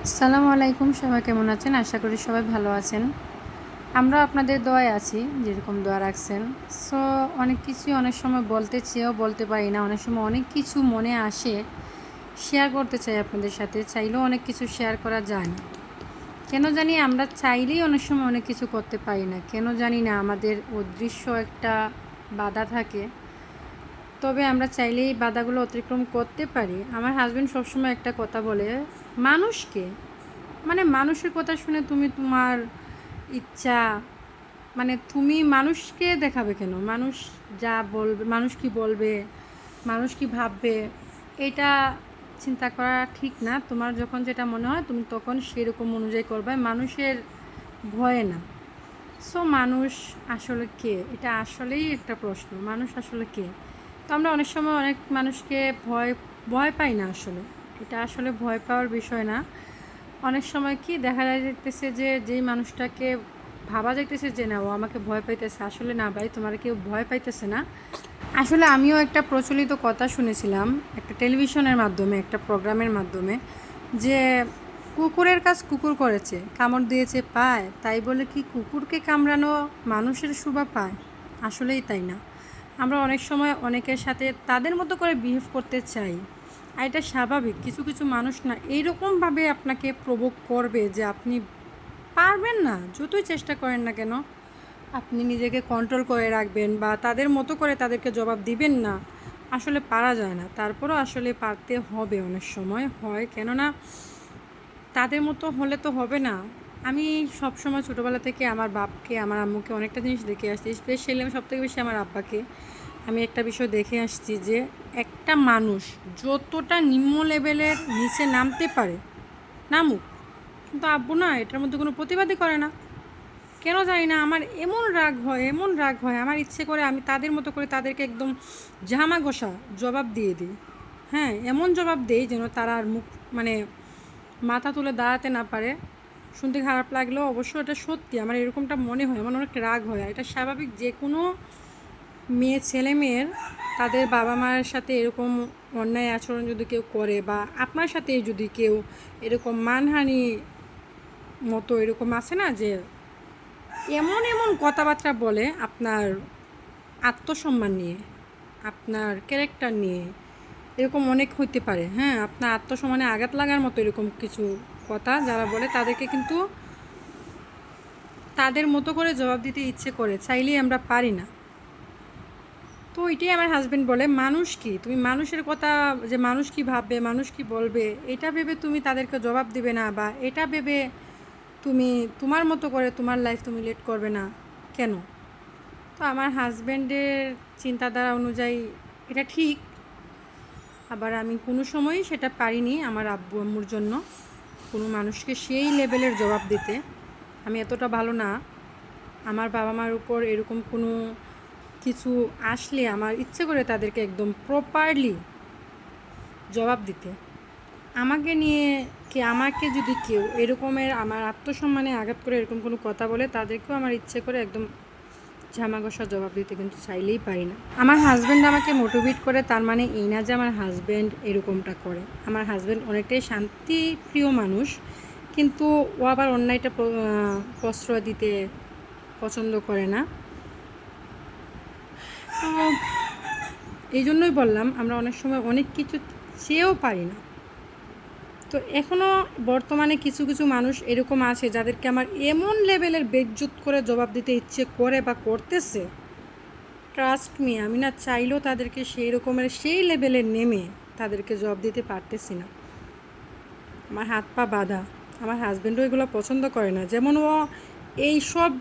আসসালামু আলাইকুম, সবাই কেমন আছেন? আশা করি সবাই ভালো আছেন। আমরা আপনাদের দোয়ায় আছি, যেরকম দোয়া রাখছেন। সো অনেক কিছুই অনেক সময় বলতে চেয়েও বলতে পারি না। অনেক সময় অনেক কিছু মনে আসে, শেয়ার করতে চাই আপনাদের সাথে। চাইলেও অনেক কিছু শেয়ার করা যায় না। কেন জানি আমরা চাইলেই অনেক সময় অনেক কিছু করতে পারি না। কেন জানি না, আমাদের অদৃশ্য একটা বাধা থাকে। তবে আমরা চাইলেই বাধাগুলো অতিক্রম করতে পারি। আমার হাজব্যান্ড সবসময় একটা কথা বলে, মানুষকে মানুষের কথা শুনে তুমি তোমার ইচ্ছা তুমি মানুষকে দেখাবে কেন? মানুষ যা বলবে, মানুষ কি বলবে, মানুষ কি ভাববে, এটা চিন্তা করা ঠিক না। তোমার যখন যেটা মনে হয় তুমি তখন সেরকম অনুযায়ী করবে, মানুষের ভয়ে না। সো মানুষ আসলে কে? এটা আসলেই একটা প্রশ্ন, মানুষ আসলে কে? তো আমরা অনেক সময় অনেক মানুষকে ভয় ভয় পাই না। আসলে এটা আসলে ভয় পাওয়ার বিষয় না। অনেক সময় কি দেখা যাইতেছে যে যেই মানুষটাকে ভাবা যাইতেছে যে না, ও আমাকে ভয় পাইতেছে, আসলে না ভাই, তোমার কেউ ভয় পাইতেছে না। আসলে আমিও একটা প্রচলিত কথা শুনেছিলাম একটা টেলিভিশনের মাধ্যমে, একটা প্রোগ্রামের মাধ্যমে, যে কুকুরের কাজ কুকুর করেছে, কামড় দিয়েছে পায়, তাই বলে কি কুকুরকে কামড়ানো মানুষের শোভা পায়? আসলেই তাই না। আমরা অনেক সময় অনেকের সাথে তাদের মতো করে বিহেভ করতে চাই, আর এটা স্বাভাবিক। কিছু কিছু মানুষ না এইরকমভাবে আপনাকে প্রভোগ করবে যে আপনি পারবেন না, যতই চেষ্টা করেন না কেন। আপনি নিজেকে কন্ট্রোল করে রাখবেন বা তাদের মতো করে তাদেরকে জবাব দিবেন না, আসলে পারা যায় না। তারপরও আসলে পারতে হবে, অনেক সময় হয়, কেননা তাদের মতো হলে তো হবে না। আমি সবসময় ছোটোবেলা থেকে আমার বাপকে, আমার আম্মুকে অনেকটা জিনিস দেখে আসছি, স্পেশালি আমি সবথেকে বেশি আমার আব্বাকে আমি একটা বিষয় দেখে আসছি, যে একটা মানুষ যতটা নিম্ন লেভেলের নিচে নামতে পারে নামুক, কিন্তু আব্বু না এটার মধ্যে কোনো প্রতিবাদই করে না। কেন জানি না, আমার এমন রাগ হয়, এমন রাগ হয়, আমার ইচ্ছে করে আমি তাদের মতো করে তাদেরকে একদম ঝামা ঘষা জবাব দিয়ে দিই। হ্যাঁ, এমন জবাব দেই যেন তারা আর মুখ মাথা তুলে দাঁড়াতে না পারে। শুনতে খারাপ লাগলেও অবশ্য এটা সত্যি, আমার এরকমটা মনে হয়, আমার অনেক রাগ হয়। আর এটা স্বাভাবিক, যে কোনো ছেলে মেয়ের তাদের বাবা মায়ের সাথে এরকম অন্যায় আচরণ যদি কেউ করে, বা আপনার সাথে যদি কেউ এরকম মানহানি মতো এরকম আছে না, যে এমন এমন কথাবার্তা বলে আপনার আত্মসম্মান নিয়ে, আপনার ক্যারেক্টার নিয়ে, এরকম অনেক হইতে পারে। হ্যাঁ, আপনার আত্মসম্মানে আঘাত লাগার মতো এরকম কিছু কথা যারা বলে, তাদেরকে কিন্তু তাদের মতো করে জবাব দিতে ইচ্ছে করে, চাইলেই আমরা পারি না। তো এটাই আমার হাজব্যান্ড বলে, মানুষ কি, তুমি মানুষের কথা, যে মানুষ কি ভাববে, মানুষ কি বলবে, এটা ভেবে তুমি তাদেরকে জবাব দিবে না, বা এটা ভেবে তুমি তোমার মতো করে তোমার লাইফ তুমি লিড করবে না কেন? তো আমার হাজব্যান্ডের চিন্তাধারা অনুযায়ী এটা ঠিক, আবার আমি কোনো সময়ই সেটা পারিনি আমার আব্বু আম্মুর জন্য কোনো মানুষকে সেই লেভেলের জবাব দিতে। আমি এতটা ভালো না, আমার বাবা মার উপর এরকম কোনো কিছু আসলে আমার ইচ্ছে করে তাদেরকে একদম প্রপারলি জবাব দিতে। আমাকে নিয়ে আমাকে যদি কেউ এরকমের আমার আত্মসম্মানে আঘাত করে এরকম কোনো কথা বলে, তাদেরকেও আমার ইচ্ছে করে একদম ঝামাঘষা জবাব দিতে কিন্তু চাইলেই পারি না। আমার হাজব্যান্ড আমাকে মোটিভেট করে, তার মানে এই না যে আমার হাজব্যান্ড এরকমটা করে। আমার হাজব্যান্ড অনেকটাই শান্তিপ্রিয় মানুষ, কিন্তু ও আবার অন্যায়টা প্রশ্রয় দিতে পছন্দ করে না। তো এই জন্যই বললাম, আমরা অনেক সময় অনেক কিছু চেয়েও পারি না। তো এখনও বর্তমানে কিছু কিছু মানুষ এরকম আছে যাদেরকে আমার এমন লেভেলের বেইজ্জত করে জবাব দিতে ইচ্ছে করে বা করতেছে, ট্রাস্ট মি, আমি না চাইলেও তাদেরকে সেই রকমের সেই লেভেলে নেমে তাদেরকে জবাব দিতে পারতেছি না। আমার হাত পা বাঁধা। আমার হাজব্যান্ডও এগুলো পছন্দ করে না। যেমন ও এইসব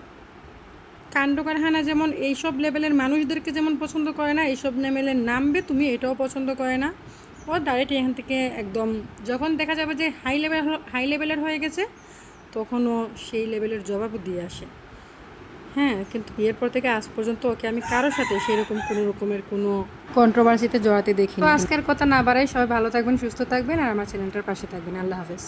কাণ্ড কারখানা, যেমন এইসব লেভেলের মানুষদেরকে যেমন পছন্দ করে না, এইসব লেভেলের নামবে তুমি, এটাও পছন্দ করে না। ও ডাইরেক্ট এখান থেকে একদম, যখন দেখা যাবে যে হাই লেভেলের হয়ে গেছে, তখনও সেই লেভেলের জবাবও দিয়ে আসে। হ্যাঁ, কিন্তু বিয়ের পর থেকে আজ পর্যন্ত ওকে আমি কারোর সাথে সেরকম কোনো রকমের কোনো কন্ট্রোভার্সিতে জড়াতে দেখি। তো আজকের কথা না বাড়াই, সবাই ভালো থাকবেন, সুস্থ থাকবেন, আর আমার চ্যানেলটার পাশে থাকবেন। আল্লাহ হাফেজ।